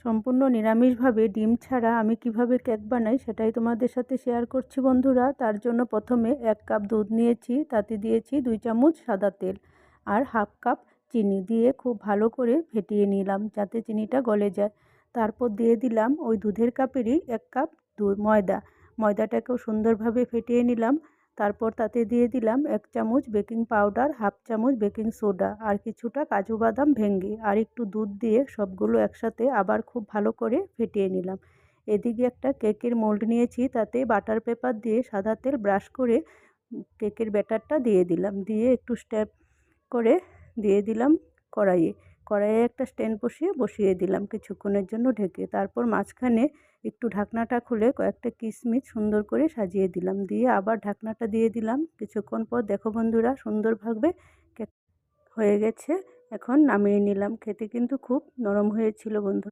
সম্পূর্ণ নিরামিষভাবে ডিম ছাড়া আমি কিভাবে কেক বানাই সেটাই তোমাদের সাথে শেয়ার করছি বন্ধুরা। তার জন্য প্রথমে 1 কাপ দুধ নিয়েছি, তাতে দিয়েছি 2 চামচ সাদা তেল আর হাফ কাপ চিনি দিয়ে খুব ভালো করে ফেটিয়ে নিলাম যাতে চিনিটা গলে যায়। তারপর দিয়ে দিলাম ওই দুধের কাপেরই 1 কাপ ময়দাটাকেও সুন্দরভাবে ফেটিয়ে নিলাম। তারপর তাতে দিয়ে দিলাম 1 চামচ বেকিং পাউডার, হাফ চামচ বেকিং সোডা আর কিছুটা কাজু বাদাম ভেঙে আর একটু দুধ দিয়ে সবগুলো একসাথে আবার খুব ভালো করে ফেটিয়ে নিলাম। এদিকে একটা কেকের মোল্ড নিয়েছি, তাতে বাটার পেপার দিয়ে সাদা তেল ব্রাশ করে কেকের ব্যাটারটা দিয়ে দিলাম, দিয়ে একটু স্টেপ করে দিয়ে দিলাম কড়াইয়ে একটা স্ট্যান্ড বসিয়ে দিলাম কিছুক্ষণের জন্য ঢেকে। তারপর মাঝখানে একটু ঢাকনাটা খুলে কয়েকটা কিশমিশ সুন্দর করে সাজিয়ে দিলাম, দিয়ে আবার ঢাকনাটা দিয়ে দিলাম। কিছুক্ষণ পর দেখো বন্ধুরা সুন্দরভাবে কেক হয়ে গেছে। এখন নামিয়ে নিলাম। খেতে কিন্তু খুব নরম হয়েছিল বন্ধু।